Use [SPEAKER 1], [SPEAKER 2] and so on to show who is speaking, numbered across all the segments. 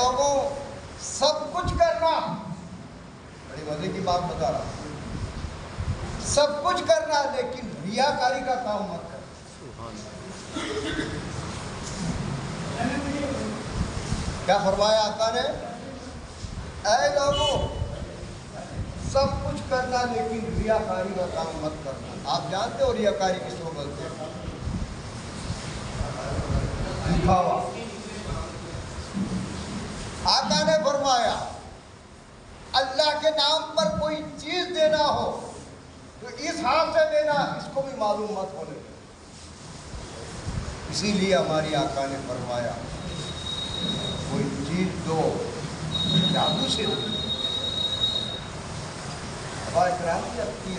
[SPEAKER 1] لوگوں سب کچھ کرنا، بڑی مزے کی بات بتا رہا ہوں، سب کچھ کرنا لیکن ریاکاری کا کام مت کرنا۔ کیا فرمایا آقا نے؟ اے لوگوں سب کچھ کرنا لیکن ریاکاری کا کام مت کرنا۔ آپ جانتے ہو ریاکاری کس کو بولتے ہیں؟ دکھاوا۔ آقا نے فرمایا اللہ کے نام پر کوئی چیز دینا ہو تو اس ہاتھ سے دینا، اس کو بھی معلوم مت ہونے۔ اسی لیے ہماری آقا نے فرمایا کوئی چیز دو جادو سے دو۔ اب یا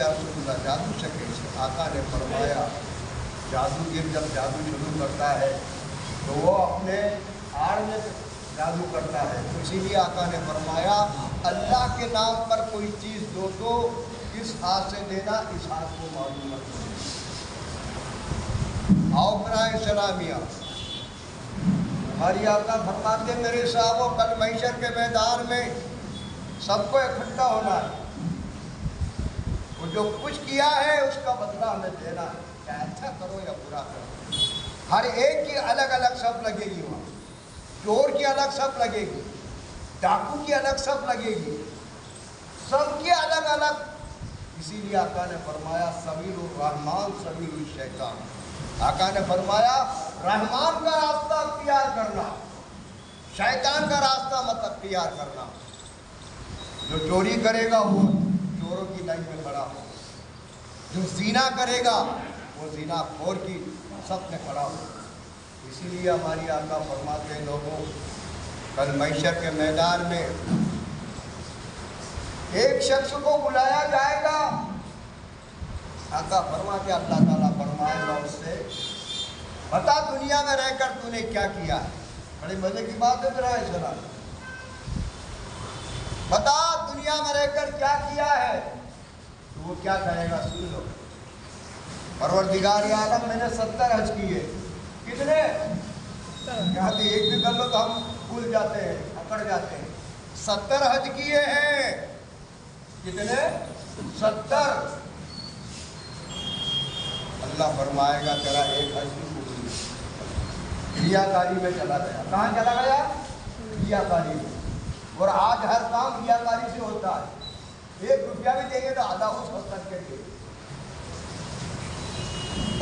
[SPEAKER 1] رسول اللہ جادو سے کیسے؟ آقا نے فرمایا جادوگر جب جادو شروع کرتا ہے تو وہ اپنے آڑ میں جادو کرتا ہے، تو اسی لیے آقا نے فرمایا اللہ کے نام پر کوئی چیز دو تو اس ہاتھ سے دینا، اس ہاتھ کو معلوم مت ہونا۔ آؤ برائے سلامیہ، ہماری آقا فرماتے میرے صاحبوں کل محشر کے میدان میں سب کو اکٹھا ہونا ہے، وہ جو کچھ کیا ہے اس کا بدلہ ہمیں دینا ہے، چاہے اچھا کرو یا برا کرو۔ ہر ایک کی الگ الگ سب لگے گی، وہاں چور کی الگ سب لگے گی، ڈاکو کی الگ سب لگے گی، سب کی الگ الگ۔ اسی لیے آقا نے فرمایا سبیل الرحمن سبیل الشیطان۔ آقا نے فرمایا رحمان کا راستہ اختیار کرنا، شیطان کا راستہ مت اختیار کرنا۔ جو چوری کرے گا وہ چوروں کی لائن میں کھڑا ہو، جو زنا کرے گا وہ زنا خور کی سب میں کھڑا ہو۔ اسی لیے ہماری آقا فرماتے ہیں لوگوں کل محشر کے میدان میں ایک شخص کو بلایا جائے گا، آقا فرماتے اللہ تعالیٰ فرمائے گا اس سے بتا دنیا میں رہ کر تو نے کیا کیا ہے؟ بڑے مزے کی بات ہے برائے سلام، بتا دنیا میں رہ کر کیا کیا ہے؟ تو وہ کیا کہے گا؟ سن لو، پروردگار عالم میں نے 70 حج کیے۔ کتنے؟ یہاں سے ایک بھی کر لو تو ہم بھول جاتے ہیں، اکڑ جاتے ہیں۔ 70 حج کیے ہیں۔ کتنے؟ 70۔ اللہ فرمائے گا تیرا ایک حج بھی قبول نہیں، ریاکاری میں چلا گیا۔ کہاں چلا گیا؟ ریاکاری میں۔ اور آج ہر کام ریاکاری سے ہوتا ہے، 1 روپیہ بھی دیں گے تو آدھا اس وقت کے لیے۔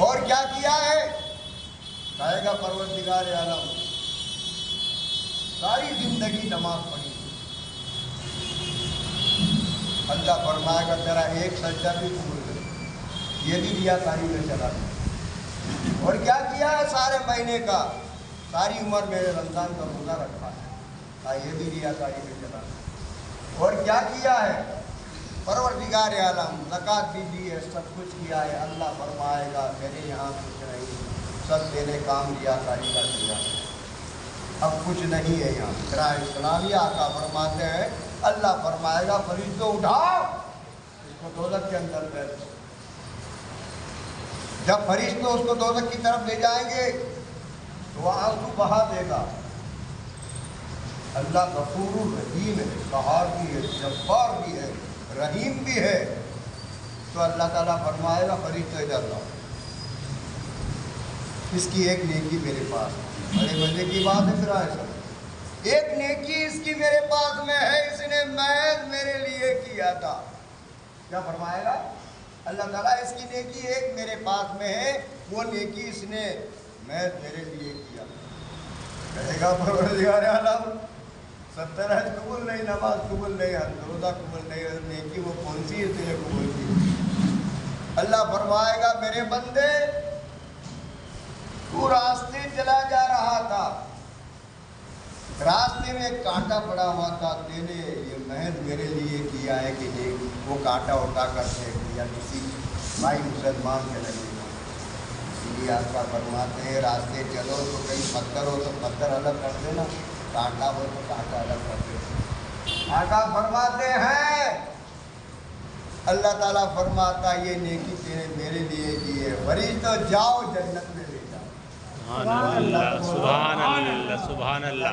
[SPEAKER 1] اور کیا کیا ہے؟ کہے گا پروردگار عالم ساری زندگی نماز پڑھی، اللہ فرمائے گا تیرا ایک سجدہ بھی قبول نہیں، یہ بھی ریاکاری میں چلا گیا۔ اور کیا کیا ہے؟ سارے مہینے کا، ساری عمر میں رمضان کا روزہ رکھا ہے، یہ بھی ریاکاری میں چلا گیا۔ اور کیا کیا ہے؟ پروردگار عالم زکوٰۃ بھی دی ہے، سب کچھ کیا ہے، اللہ فرمائے گا میرے یہاں کچھ نہیں، سب میرے کام ریاکاری کا کیا، اب کچھ نہیں ہے یہاں۔ برائے اسلامیہ آقا فرماتے ہیں اللہ فرمائے گا فرشتوں اٹھاؤ اس کو دوزخ کے اندر بیٹھ دو۔ جب فرشتے اس کو دوزخ کی طرف لے جائیں گے تو وہ آنسو بہا دے گا۔ اللہ غفور الرحیم ہے، قہار بھی ہے، جبار بھی ہے، رحیم بھی ہے۔ تو اللہ تعالیٰ فرمائے گا فرشتے ادھر لاؤ، اس کی ایک نیکی میرے پاس ہے۔ بڑے مزے کی بات ہے پھر ایسا، ایک نیکی اس کی میرے پاس میں ہے، اس نے محض میرے لیے کیا تھا۔ کیا فرمائے گا اللہ تعالیٰ؟ اس کی نیکی ایک میرے پاس میں ہے، وہ نیکی اس نے محض میرے لیے کیا۔ کہے گا پروردگار عالم 70 حج قبول نہیں، نماز قبول نہیں، روزہ قبول نہیں، نیکی وہ کون سی ہے تیرے قبول کی؟ اللہ فرمائے گا میرے بندے تو راستے چلا جا رہا تھا، راستے میں ایک کانٹا پڑا ہوا تھا، تینے یہ محض میرے لیے کیا ہے کہ وہ کانٹا اٹھا کر پھینک دیا کسی بھائی مسلمان کے لگے گا۔ اسی لیے آقا فرماتے ہیں راستے چلو تو کہیں پتھر ہو تو پتھر الگ کر دینا، کانٹا ہو تو کانٹا الگ کر دینا۔ آقا فرماتے ہیں اللہ تعالیٰ فرماتا یہ نیکی تیرے میرے لیے کی ہے، فرشتوں جاؤ جنت میں لے جاؤ۔
[SPEAKER 2] سبحان اللہ، سبحان اللہ، سبحان اللہ۔